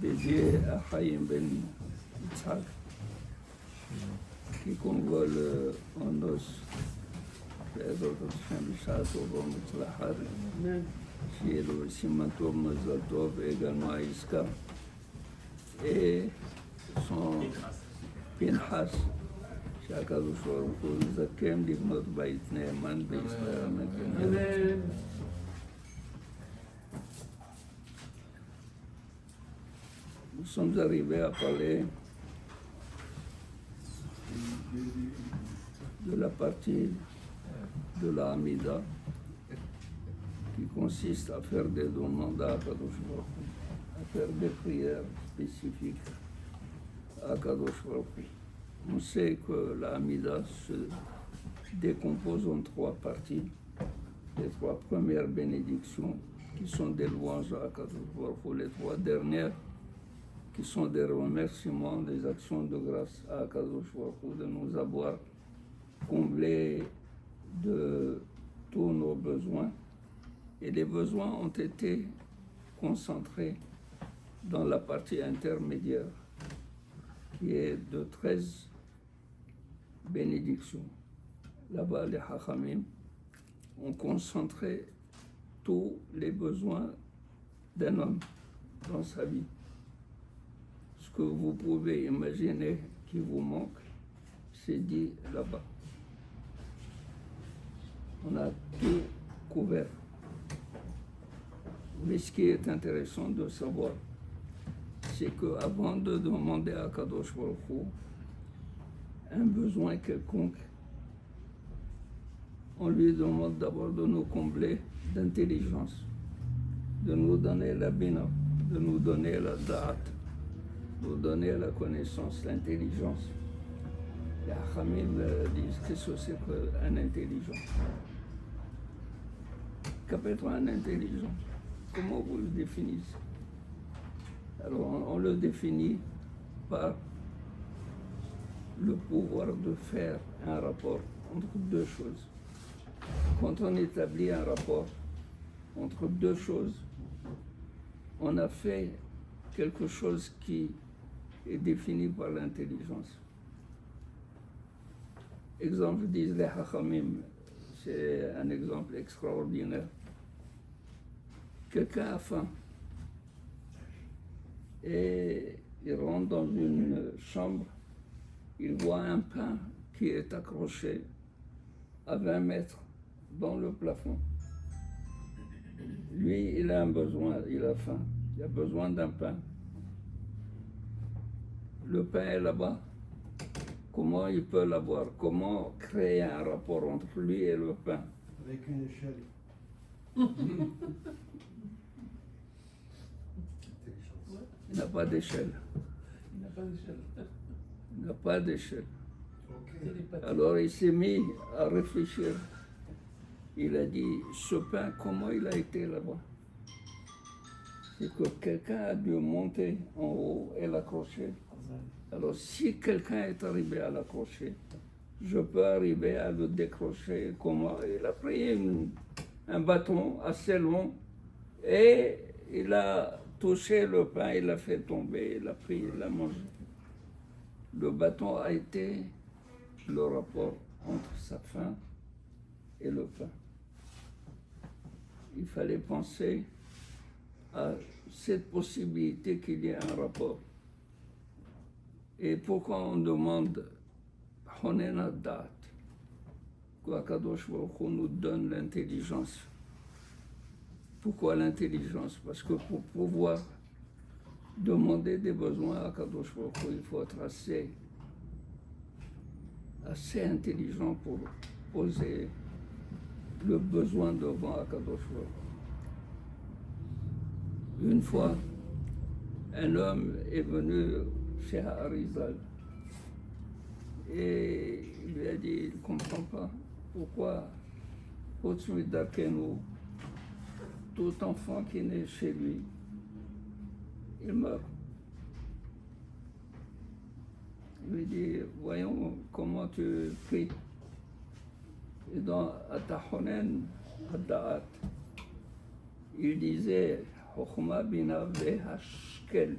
dédié à Chaim Ben Yitzhak, qui convole en noces, בעזרת השם בשעה טובה ומוצלחת, שיהיה לו סימן טוב, מזל טוב, והגענו העסקה. Et son פנחס, שהקדוש ברוך הוא יזכם לבנות בית נאמן בישראל. אמן. Nous sommes arrivés à parler de la partie de la Hamida qui consiste à faire des demandes à Kadosh Baruch Hu, à faire des prières spécifiques à Kadosh Baruch Hu. On sait que la Hamida se décompose en trois parties. Les trois premières bénédictions qui sont des louanges à Kadosh Baruch Hu, les trois dernières qui sont des remerciements, des actions de grâce à Kadosh Baruch Hu de nous avoir comblés de tous nos besoins. Et les besoins ont été concentrés dans la partie intermédiaire, qui est de 13 bénédictions. Là-bas, les Hachamim ont concentré tous les besoins d'un homme dans sa vie. Ce que vous pouvez imaginer qui vous manque, c'est dit là-bas. On a tout couvert. Mais ce qui est intéressant de savoir, c'est qu'avant de demander à Kadosh Baruch Hu un besoin quelconque, on lui demande d'abord de nous combler d'intelligence, de nous donner la bina, de nous donner la da'at, de nous donner la connaissance, l'intelligence. Les Hachamim disent qu'est-ce que c'est qu'un intelligent. Qu'appelle-t-on un intelligent? Comment vous le définissez? Alors on le définit par le pouvoir de faire un rapport entre deux choses. Quand on établit un rapport entre deux choses, on a fait quelque chose qui est défini par l'intelligence. Exemple, disent les Hachamim, c'est un exemple extraordinaire. Quelqu'un a faim et il rentre dans une chambre, il voit un pain qui est accroché à 20 mètres dans le plafond. Lui, il a un besoin, il a faim, il a besoin d'un pain. Le pain est là-bas. Comment il peut l'avoir? Comment créer un rapport entre lui et le pain? Avec une échelle. Il n'a pas d'échelle. Il n'a pas d'échelle. Alors il s'est mis à réfléchir. Il a dit, ce pain, comment il a été là-bas? C'est que quelqu'un a dû monter en haut et l'accrocher. Alors si quelqu'un est arrivé à l'accrocher, je peux arriver à le décrocher. Comment? Il a pris un bâton assez long et il a touché le pain, il l'a fait tomber, il l'a pris, il l'a mangé. Le bâton a été le rapport entre sa faim et le pain. Il fallait penser à cette possibilité qu'il y ait un rapport. Et pourquoi on demande Honena Dat, qu'Akadosh Baruch Hu nous donne l'intelligence? Pourquoi l'intelligence? Parce que pour pouvoir demander des besoins à Akadosh Baruch Hu, il faut être assez intelligent pour poser le besoin devant Akadosh Baruch Hu. Une fois, un homme est venu chez Harizal et il lui a dit, il ne comprend pas pourquoi au-dessus d'Akenu, tout enfant qui naît chez lui, il meurt. Il lui dit, voyons comment tu pries. Et dans Atahonen, Addaat, il disait, Chokhma bina vehashkel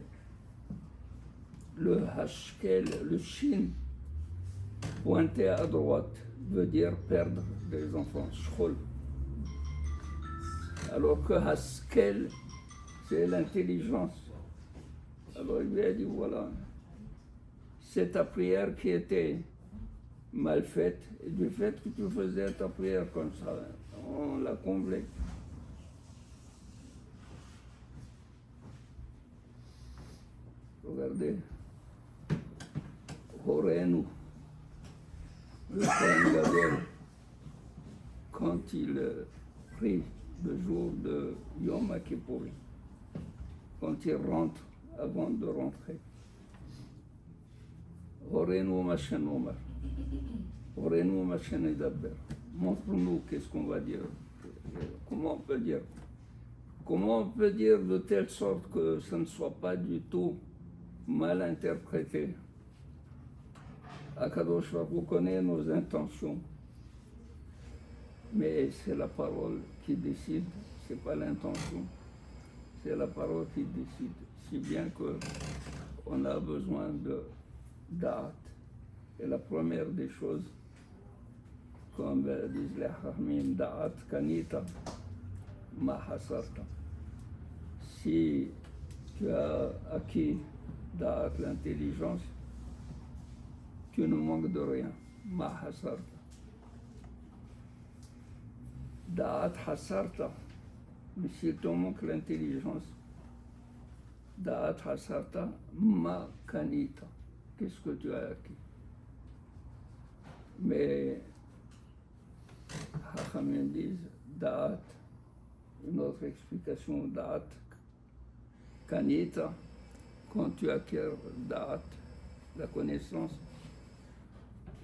le hashkel, le shin, pointé à droite, veut dire perdre des enfants, shkol. Alors que haskel, c'est l'intelligence. Alors il lui a dit, voilà, c'est ta prière qui était mal faite, et du fait que tu faisais ta prière comme ça, on l'a comblée. Regardez, Horeinu, le Kohen Gadol, quand il prie le jour de Yom Kippur, quand il rentre, avant de rentrer, Horeinu Mashen Omar, Horeinu Mashen Edaber, montre-nous qu'est-ce qu'on va dire, comment on peut dire. Comment on peut dire de telle sorte que ça ne soit pas du tout mal interprété? Akadosh Baruch Hu connaît nos intentions, mais c'est la parole qui décide, c'est pas l'intention, c'est la parole qui décide, si bien que on a besoin de da'at. Et la première des choses, comme disent les Chachamim, da'at kanita ma hasarta. Si tu as acquis da'at, l'intelligence, tu ne manques de rien. Ma hasarta. Da'at hasarta. Mais si tu manques l'intelligence, da'at hasarta ma kanita. Qu'est-ce que tu as acquis? Mais Chachamim disent da'at, une autre explication, da'at kanita, quand tu acquiers da'at, la connaissance,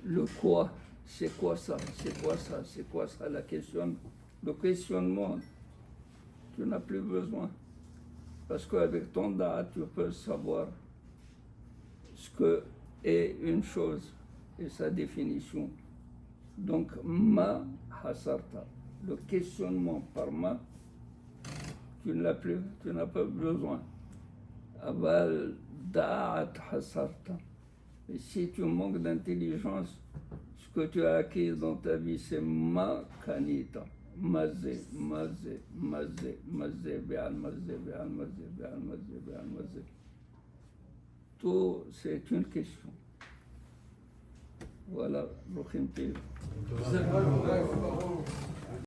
le quoi, c'est quoi ça, c'est quoi ça, c'est quoi ça, la question, le questionnement, tu n'as plus besoin. Parce qu'avec ton da'at, tu peux savoir ce que est une chose et sa définition. Donc, ma hasarta, le questionnement par ma, tu ne l'as plus, tu n'as pas besoin. Aval da'at hasarta. Et si tu manques d'intelligence, ce que tu as acquis dans ta vie, c'est ma kanita. Mazé, mazé, mazé, mazé, béal, mazé, béal, mazé, béal, mazé, béal, mazé. Tout, c'est une question. Voilà, Brochim Tov.